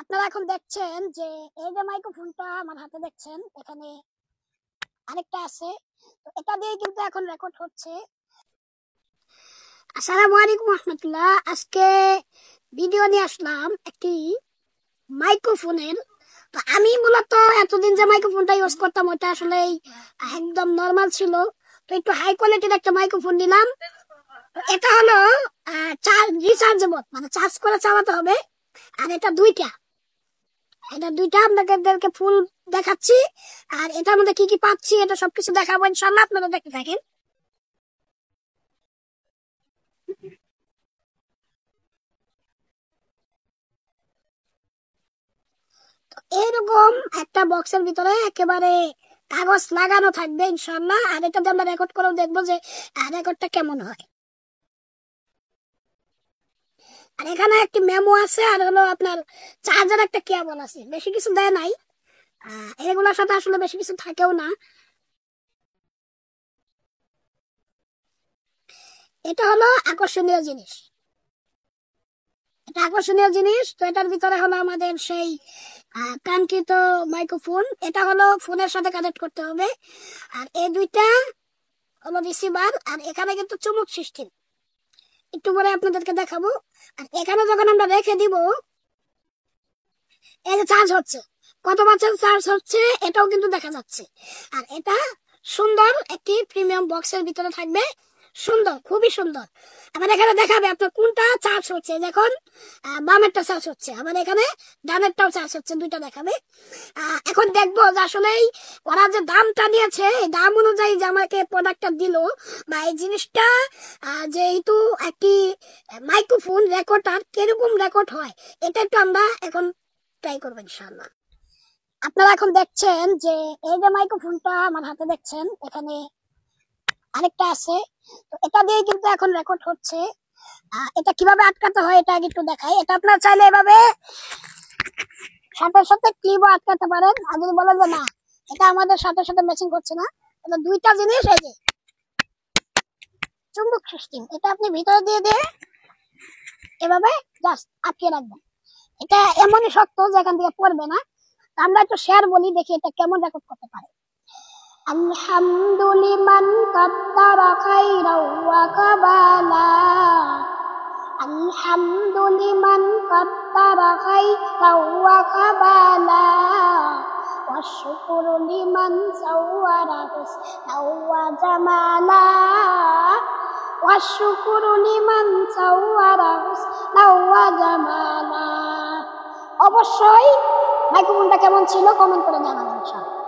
আপনারা এখন দেখছেন যে এই যে মাইক্রোফোনটা আমার হাতে দেখছেন, এখানে আরেকটা আছে, তো এটা দিয়ে কিন্তু এখন রেকর্ড হচ্ছে। আসসালামু আলাইকুম রহমতুল্লাহ। আজকে ভিডিও নিয়ে আসলাম একটি মাইক্রোফোনের। তো আমি মূলত এতদিন যে মাইক্রোফোনটা ইউজ করতাম ওটা আসলে একদম নর্মাল ছিল, তো একটু হাই কোয়ালিটির একটা মাইক্রোফোন নিলাম। এটা হলো চার্জ রিচার্জেবল, মানে চার্জ করে চালাতে হবে। আর এটা দুইটা আপনাদেরকে ফুল দেখাচ্ছি, আর এটার মধ্যে কি কি পাচ্ছি এটা সবকিছু দেখাবো ইনশাআল্লাহ। আপনারা দেখতে থাকেন। এরকম একটা বক্সের ভিতরে একেবারে কাগজ লাগানো থাকবে ইনশাআল্লাহ, আর এটাতে আমরা রেকর্ড করেও দেখবো যে রেকর্ডটা কেমন হয়। আর এখানে একটি মেমো আছে, আর হলো আপনার চার্জার একটা কেবল আছে, বেশি কিছু দেয় নাই। এগুলোর সাথে আসলে বেশি কিছু থাকেও না। এটা হলো আকর্ষণীয় জিনিস, এটা আকর্ষণীয় জিনিস। তো এটার ভিতরে হলো আমাদের সেই কাঙ্ক্ষিত মাইক্রোফোন। এটা হলো ফোনের সাথে কানেক্ট করতে হবে। আর এই দুইটা হলো রিসিভার, আর এখানে কিন্তু চুম্বক সিস্টেম, একটু পরে আপনাদেরকে দেখাবো। আর এখানে যখন আমরা রেখে দিব, এই যে চার্জ হচ্ছে, কত পার্সেন্ট চার্জ হচ্ছে এটাও কিন্তু দেখা যাচ্ছে। আর এটা সুন্দর একটি প্রিমিয়াম বক্সের ভিতরে থাকবে, সুন্দর, খুবই সুন্দর। আবার এখানে দেখাবে আপনার কোনটা চার্জ হচ্ছে। দেখুন বামেরটা চার্জ হচ্ছে, আবার এখানে ডানেরটাও চার্জ হচ্ছে, দুইটা দেখাবে। এখন দেখবো যে আসলে ওরা যে দামটা নিয়েছে, এই দাম অনুযায়ী যে আমাকে প্রোডাক্টটা দিল বা এই জিনিসটা, যেহেতু একটি মাইক্রোফোন রেকর্ডার কিরকম রেকর্ড হয় এটা একটু আমরা এখন ট্রাই করবো ইনশাআল্লাহ। আপনারা এখন দেখছেন যে এই যে মাইক্রোফোনটা আমার হাতে দেখছেন, এখানে আরেকটা আছে, তো এটা দিয়ে কিন্তু এখন রেকর্ড হচ্ছে। এটা কিভাবে আটকাতে হয় এটা আগে একটু দেখাই। এটা আপনারা চাইলে এভাবে সাথে সাথে ক্লিপও আটকাতে পারেন। আর যদি বলেন যে না এটা আমাদের সাথে সাথে ম্যাচিং করছে না, এটা দুইটা জিনিস, এই যে চুম্বক সিস্টেম, এটা আপনি ভিতরে দিয়ে দিয়ে এভাবে জাস্ট আটকে রাখবেন। এটা এমনই শক্ত যে এখান থেকে পড়বে না। আমরা একটু শেয়ার বলি, দেখি এটা কেমন রেকর্ড করতে পারে। আলহামদুলিমান কাদ্দারা খাইরাও ওয়া কাবালা, আলহামদুলিমান কাদ্দারা খাইরাও ওয়া কাবালা, ওয়াশকুরু লিমান সাওয়ারা হুসনাও ওয়া জামালা, ওয়াশকুরু লিমান সাওয়ারা হুসনাও ওয়া জামালা। অবশ্যই মাইক্রোফোনটা কেমন ছিল কমেন্ট করে জানাবেন ইনশাআল্লাহ।